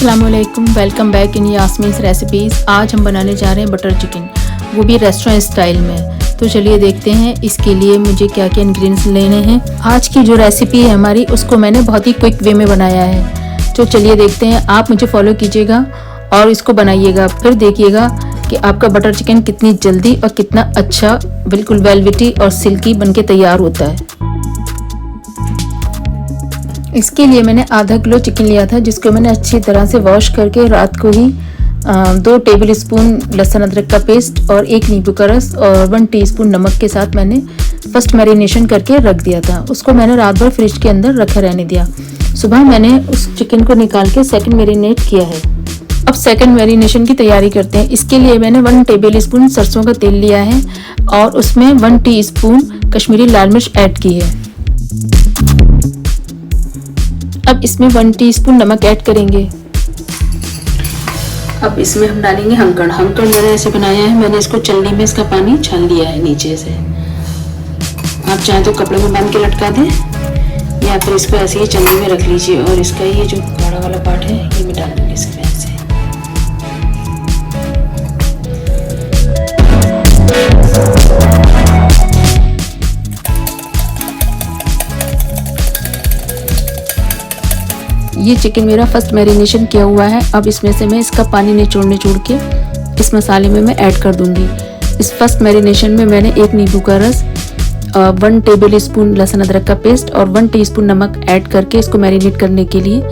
अस्सलामुअलैकुम, welcome back in Yasmin's recipes. आज हम बनाने जा रहे हैं बटर चिकन, वो भी रेस्टोरेंट स्टाइल में। तो चलिए देखते हैं इसके लिए मुझे क्या क्या इंग्रेडिएंट्स लेने हैं। आज की जो रेसिपी है हमारी, उसको मैंने बहुत ही क्विक वे में बनाया है। तो चलिए देखते हैं, आप मुझे फॉलो कीजिएगा और इसको बनाइएगा, फिर देखिएगा कि आपका बटर चिकन कितनी जल्दी और कितना अच्छा बिल्कुल वेलवेटी और सिल्की बनके तैयार होता है। इसके लिए मैंने आधा किलो चिकन लिया था, जिसको मैंने अच्छी तरह से वॉश करके रात को ही 2 टेबल स्पून लहसुन अदरक का पेस्ट और 1 नींबू का रस और 1 टीस्पून नमक के साथ मैंने फर्स्ट मैरिनेशन करके रख दिया था। उसको मैंने रात भर फ्रिज के अंदर रखा रहने दिया। सुबह मैंने उस चिकन को निकाल के सेकंड मैरिनेट किया है। अब सेकंड मैरिनेशन की तैयारी करते हैं। इसके लिए मैंने 1 टेबल स्पून सरसों का तेल लिया है और उसमें 1 टीस्पून कश्मीरी लाल मिर्च ऐड की है। अब इसमें 1 टीस्पून नमक ऐड करेंगे। अब इसमें हम डालेंगे हंकड़। हंकड़ मैंने ऐसे बनाया है, मैंने इसको चलनी में इसका पानी छान लिया है नीचे से। आप चाहें तो कपड़े में बांध के लटका दें या फिर इसको ऐसे ही चलनी में रख लीजिए और इसका ये जो गाढ़ा वाला पार्ट है ये मैं डाल दूँगी इसमें ऐसे। ये चिकन मेरा फर्स्ट मैरिनेशन किया हुआ है। अब इसमें से मैं इसका पानी निचोड़ के इस मसाले में मैं ऐड कर दूंगी। इस फर्स्ट मैरिनेशन में मैंने 1 नींबू का रस, 1 टेबल स्पून लहसुन अदरक का पेस्ट और 1 टीस्पून नमक ऐड करके इसको मैरिनेट करने के लिए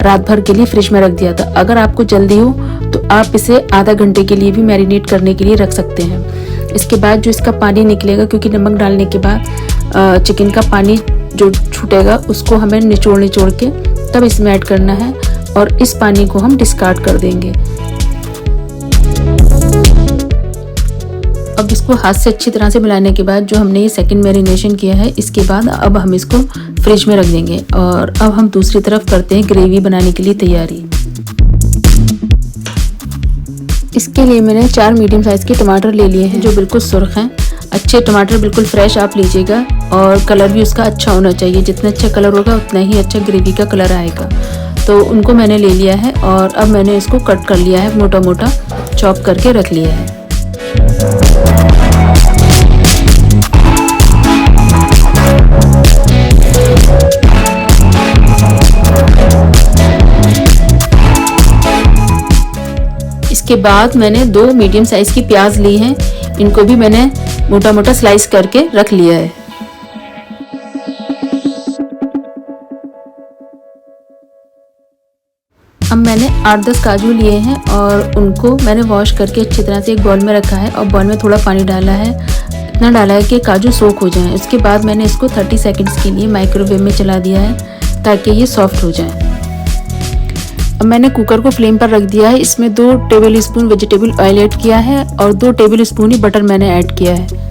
रात भर के लिए फ्रिज में रख दिया था। अगर आपको जल्दी हो तो आप इसे आधा घंटे के लिए भी मैरिनेट करने के लिए रख सकते हैं। इसके बाद जो इसका पानी निकलेगा, क्योंकि नमक डालने के बाद चिकन का पानी जो छूटेगा उसको हमें निचोड़ के तब इसमें ऐड करना है और इस पानी को हम डिस्कार्ड कर देंगे। अब इसको हाथ से अच्छी तरह से मिलाने के बाद जो हमने ये सेकंड मैरिनेशन किया है, इसके बाद अब हम इसको फ्रिज में रख देंगे। और अब हम दूसरी तरफ करते हैं ग्रेवी बनाने के लिए तैयारी। इसके लिए मैंने 4 मीडियम साइज के टमाटर ले लिए हैं जो बिल्कुल सुर्ख हैं। अच्छे टमाटर बिल्कुल फ्रेश आप लीजिएगा और कलर भी उसका अच्छा होना चाहिए। जितना अच्छा कलर होगा उतना ही अच्छा ग्रेवी का कलर आएगा। तो उनको मैंने ले लिया है और अब मैंने इसको कट कर लिया है, मोटा मोटा चॉप करके रख लिया है। इसके बाद मैंने 2 मीडियम साइज की प्याज ली हैं, इनको भी मैंने मोटा मोटा स्लाइस करके रख लिया है। अब मैंने 8-10 काजू लिए हैं और उनको मैंने वॉश करके अच्छी तरह से एक बाउल में रखा है और बाउल में थोड़ा पानी डाला है। इतना डाला है कि काजू सोख हो जाएं। उसके बाद मैंने इसको 30 सेकंड्स के लिए माइक्रोवेव में चला दिया है ताकि ये सॉफ्ट हो जाए। अब मैंने कुकर को फ्लेम पर रख दिया है। इसमें 2 table spoon vegetable oil add किया है और 2 टेबल स्पून ही बटर मैंने ऐड किया है।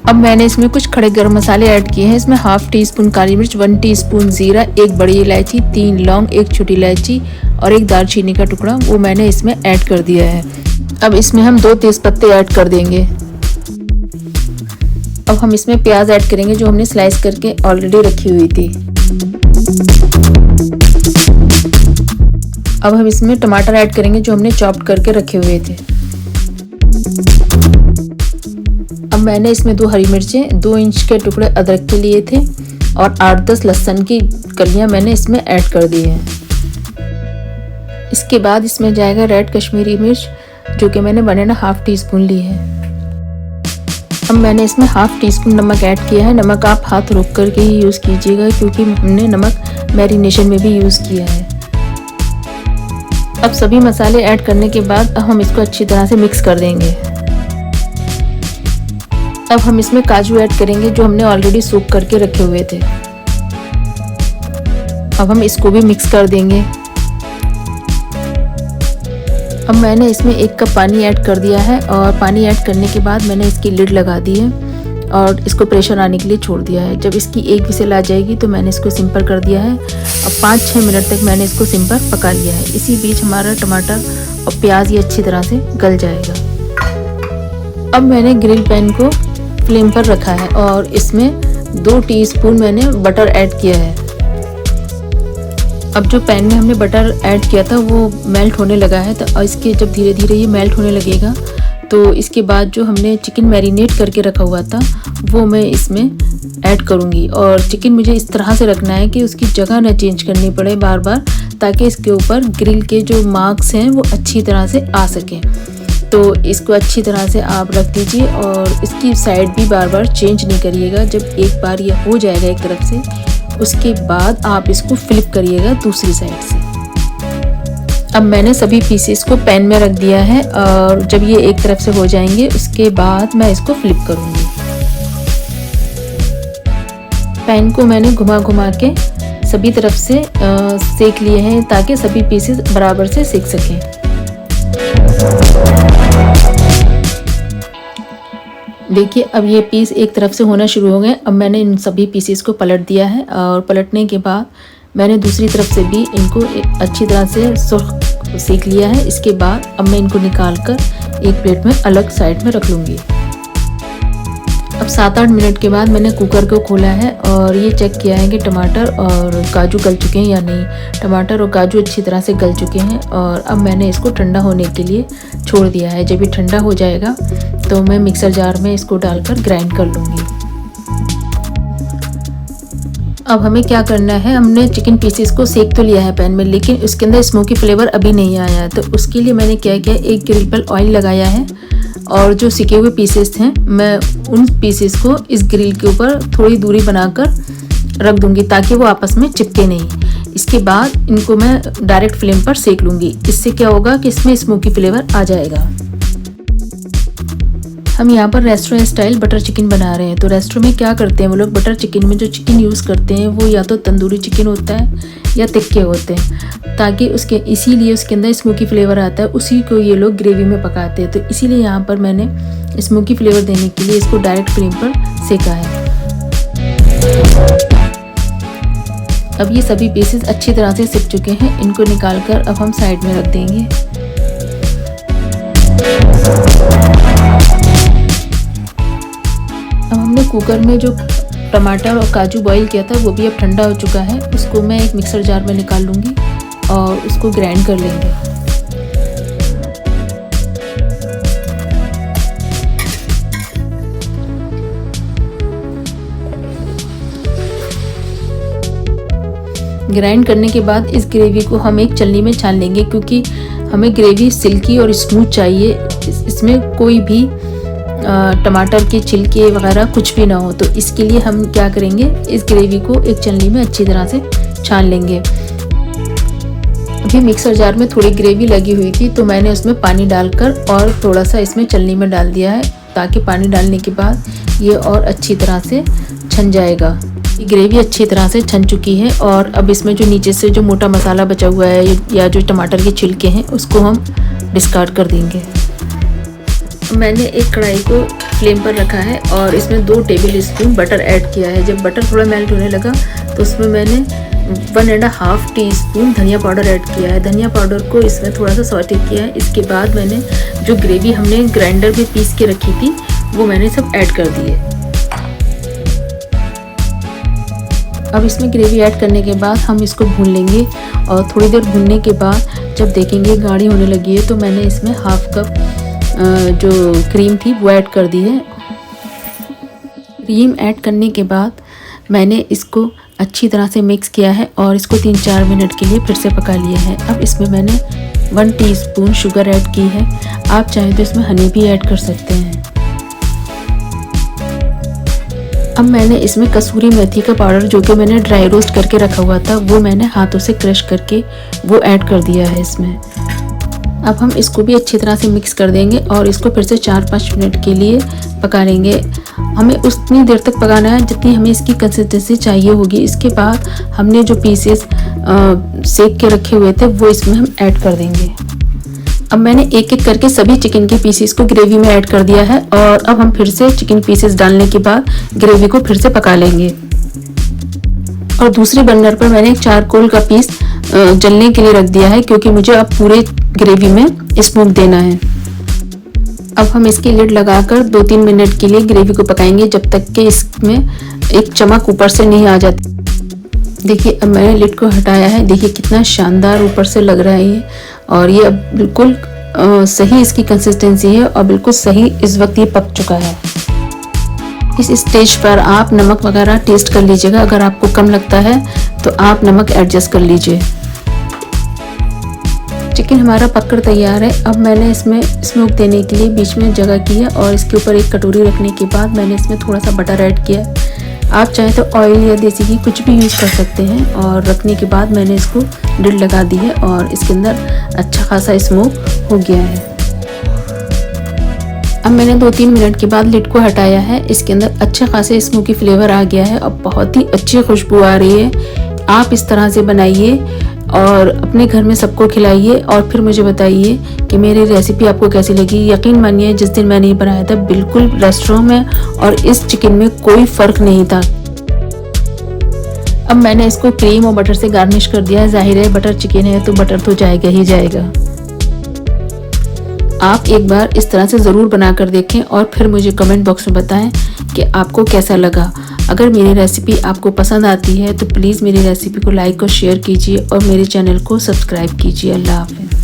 अब मैंने इसमें कुछ खड़े गरम मसाले ऐड किए हैं। इसमें 1/2 टीस्पून काली मिर्च, 1 टीस्पून जीरा, 1 बड़ी इलायची, 3 लौंग, 1 छोटी इलायची और 1 दालचीनी का टुकड़ा, वो मैंने इसमें ऐड कर दिया है। अब इसमें हम 2 तेजपत्ते ऐड कर देंगे। अब हम इसमें प्याज ऐड करेंगे जो हमने स्लाइस करके ऑलरेडी रखी हुई थी। अब हम इसमें टमाटर ऐड करेंगे जो हमने चॉप्ड करके रखे हुए थे। अब मैंने इसमें 2 हरी मिर्चें, 2 इंच के टुकड़े अदरक के लिए थे और 8-10 लहसुन की कलियां मैंने इसमें ऐड कर दी है। इसके बाद इसमें जाएगा रेड कश्मीरी मिर्च, जो कि मैंने 1.5 टीस्पून ली है। अब मैंने इसमें 1/2 टीस्पून नमक ऐड किया है। नमक आप हाथ रोक करके ही यूज़ कीजिएगा क्योंकि हमने नमक मैरिनेशन में भी यूज़ किया है। अब सभी मसाले ऐड करने के बाद अब हम इसको अच्छी तरह से मिक्स कर देंगे। अब हम इसमें काजू ऐड करेंगे जो हमने ऑलरेडी सोक करके रखे हुए थे। अब हम इसको भी मिक्स कर देंगे। अब मैंने इसमें 1 कप पानी ऐड कर दिया है और पानी ऐड करने के बाद मैंने इसकी लिड लगा दी है और इसको प्रेशर आने के लिए छोड़ दिया है। जब इसकी 1 विसिल आ जाएगी तो मैंने इसको सिम पर कर दिया है। अब 5-6 मिनट तक मैंने इसको सिम पर पका लिया है। इसी बीच हमारा टमाटर और प्याज ये अच्छी तरह से गल जाएगा। अब मैंने ग्रिल पैन को फ्लेम पर रखा है और इसमें 2 टीस्पून मैंने बटर ऐड किया है। अब जो पैन में हमने बटर ऐड किया था वो मेल्ट होने लगा है, तो इसके जब धीरे धीरे ये मेल्ट होने लगेगा तो इसके बाद जो हमने चिकन मैरिनेट करके रखा हुआ था वो मैं इसमें ऐड करूँगी। और चिकन मुझे इस तरह से रखना है कि उसकी जगह ना चेंज करनी पड़े बार बार, ताकि इसके ऊपर ग्रिल के जो मार्क्स हैं वो अच्छी तरह से आ सकें। तो इसको अच्छी तरह से आप रख दीजिए और इसकी साइड भी बार बार चेंज नहीं करिएगा। जब एक बार ये हो जाएगा एक तरफ से, उसके बाद आप इसको फ्लिप करिएगा दूसरी साइड से। अब मैंने सभी पीसेस को पैन में रख दिया है और जब ये एक तरफ से हो जाएंगे उसके बाद मैं इसको फ्लिप करूँगी। पैन को मैंने घुमा घुमा के सभी तरफ से सेक लिए हैं ताकि सभी पीसेस बराबर से सेक सकें। देखिए अब ये पीस एक तरफ से होना शुरू हो गए। अब मैंने इन सभी पीसेस को पलट दिया है और पलटने के बाद मैंने दूसरी तरफ से भी इनको अच्छी तरह से सेक लिया है। इसके बाद अब मैं इनको निकाल कर एक प्लेट में अलग साइड में रख लूँगी। अब 7-8 मिनट के बाद मैंने कुकर को खोला है और ये चेक किया है कि टमाटर और काजू गल चुके हैं या नहीं। टमाटर और काजू अच्छी तरह से गल चुके हैं और अब मैंने इसको ठंडा होने के लिए छोड़ दिया है। जब ये ठंडा हो जाएगा तो मैं मिक्सर जार में इसको डालकर ग्राइंड कर लूँगी। अब हमें क्या करना है, हमने चिकन पीसेस को सेक तो लिया है पैन में, लेकिन उसके अंदर स्मोकी फ्लेवर अभी नहीं आया है। तो उसके लिए मैंने क्या किया, एक ग्रिल पर ऑयल लगाया है और जो सिके हुए पीसेस हैं मैं उन पीसेस को इस ग्रिल के ऊपर थोड़ी दूरी बनाकर रख दूंगी ताकि वो आपस में चिपके नहीं। इसके बाद इनको मैं डायरेक्ट फ्लेम पर सेक लूँगी। इससे क्या होगा कि इसमें स्मोकी फ्लेवर आ जाएगा। हम यहाँ पर रेस्टोरेंट स्टाइल बटर चिकन बना रहे हैं। तो रेस्टोरेंट में क्या करते हैं वो लोग, बटर चिकन में जो चिकन यूज़ करते हैं वो या तो तंदूरी चिकन होता है या तिक्के होते हैं, ताकि उसके इसीलिए उसके अंदर स्मोकी फ्लेवर आता है। उसी को ये लोग ग्रेवी में पकाते हैं। तो इसीलिए यहाँ पर मैंने स्मोकी फ्लेवर देने के लिए इसको डायरेक्ट फ्लेम पर सेका है। अब ये सभी पीसेस अच्छी तरह से सिक चुके हैं। इनको निकाल कर अब हम साइड में रख देंगे। अब हमने कुकर में जो टमाटर और काजू बॉईल किया था वो भी अब ठंडा हो चुका है। उसको मैं एक मिक्सर जार में निकाल लूँगी और उसको ग्राइंड कर लेंगे। ग्राइंड करने के बाद इस ग्रेवी को हम एक छलनी में छान लेंगे, क्योंकि हमें ग्रेवी सिल्की और स्मूथ चाहिए। इसमें कोई भी टमाटर के छिलके वगैरह कुछ भी ना हो। तो इसके लिए हम क्या करेंगे, इस ग्रेवी को एक छलनी में अच्छी तरह से छान लेंगे। अभी मिक्सर जार में थोड़ी ग्रेवी लगी हुई थी तो मैंने उसमें पानी डालकर और थोड़ा सा इसमें छलनी में डाल दिया है, ताकि पानी डालने के बाद ये और अच्छी तरह से छन जाएगा। ये ग्रेवी अच्छी तरह से छन चुकी है और अब इसमें जो नीचे से जो मोटा मसाला बचा हुआ है या जो टमाटर के छिलके हैं उसको हम डिस्कार्ड कर देंगे। मैंने एक कढ़ाई को फ्लेम पर रखा है और इसमें 2 टेबल स्पून बटर ऐड किया है। जब बटर थोड़ा मेल्ट होने लगा तो उसमें मैंने 1.5 टीस्पून धनिया पाउडर ऐड किया है। धनिया पाउडर को इसमें थोड़ा सा सॉटे किया है। इसके बाद मैंने जो ग्रेवी हमने ग्राइंडर में पीस के रखी थी वो मैंने सब ऐड कर दी है। अब इसमें ग्रेवी ऐड करने के बाद हम इसको भून लेंगे और थोड़ी देर भूनने के बाद जब देखेंगे गाढ़ी होने लगी है तो मैंने इसमें 1/2 कप जो क्रीम थी वो ऐड कर दी है। क्रीम ऐड करने के बाद मैंने इसको अच्छी तरह से मिक्स किया है और इसको 3-4 मिनट के लिए फिर से पका लिया है। अब इसमें मैंने 1 टीस्पून शुगर ऐड की है। आप चाहें तो इसमें हनी भी ऐड कर सकते हैं। अब मैंने इसमें कसूरी मेथी का पाउडर जो कि मैंने ड्राई रोस्ट करके रखा हुआ था वो मैंने हाथों से क्रश करके वो ऐड कर दिया है इसमें। अब हम इसको भी अच्छी तरह से मिक्स कर देंगे और इसको फिर से 4-5 मिनट के लिए पका लेंगे। हमें उतनी देर तक पकाना है जितनी हमें इसकी कंसिस्टेंसी चाहिए होगी। इसके बाद हमने जो पीसेस सेक के रखे हुए थे वो इसमें हम ऐड कर देंगे। अब मैंने एक एक करके सभी चिकन के पीसेस को ग्रेवी में ऐड कर दिया है और अब हम फिर से चिकन पीसेस डालने के बाद ग्रेवी को फिर से पका लेंगे। और दूसरे बर्नर पर मैंने एक चारकोल का पीस जलने के लिए रख दिया है, क्योंकि मुझे अब पूरे ग्रेवी में स्मोक देना है। अब हम इसकी लिड लगाकर 2-3 मिनट के लिए ग्रेवी को पकाएंगे, जब तक कि इसमें एक चमक ऊपर से नहीं आ जाती। देखिए अब मैंने लिड को हटाया है। देखिए कितना शानदार ऊपर से लग रहा है ये, और ये अब बिल्कुल सही इसकी कंसिस्टेंसी है और बिल्कुल सही इस वक्त ये पक चुका है। इस स्टेज पर आप नमक वगैरह टेस्ट कर लीजिएगा। अगर आपको कम लगता है तो आप नमक एडजस्ट कर लीजिए। चिकन हमारा पककर तैयार है। अब मैंने इसमें स्मोक देने के लिए बीच में जगह की है और इसके ऊपर एक कटोरी रखने के बाद मैंने इसमें थोड़ा सा बटर ऐड किया। आप चाहें तो ऑयल या देसी घी कुछ भी यूज़ कर सकते हैं। और रखने के बाद मैंने इसको लिड लगा दी है और इसके अंदर अच्छा खासा स्मोक हो गया है। अब मैंने 2-3 मिनट के बाद लिड को हटाया है। इसके अंदर अच्छे खासे स्मोकी फ्लेवर आ गया है और बहुत ही अच्छी खुशबू आ रही है। आप इस तरह से बनाइए और अपने घर में सबको खिलाइए और फिर मुझे बताइए कि मेरी रेसिपी आपको कैसी लगी। यकीन मानिए जिस दिन मैंने ये बनाया था बिल्कुल रेस्टोरेंट में और इस चिकन में कोई फ़र्क नहीं था। अब मैंने इसको क्रीम और बटर से गार्निश कर दिया है। जाहिर है बटर चिकन है तो बटर तो जाएगा ही जाएगा। आप एक बार इस तरह से ज़रूर बना कर देखें और फिर मुझे कमेंट बॉक्स में बताएं कि आपको कैसा लगा। अगर मेरी रेसिपी आपको पसंद आती है तो प्लीज़ मेरी रेसिपी को लाइक और शेयर कीजिए और मेरे चैनल को सब्सक्राइब कीजिए। अल्लाह हाफ़िज़।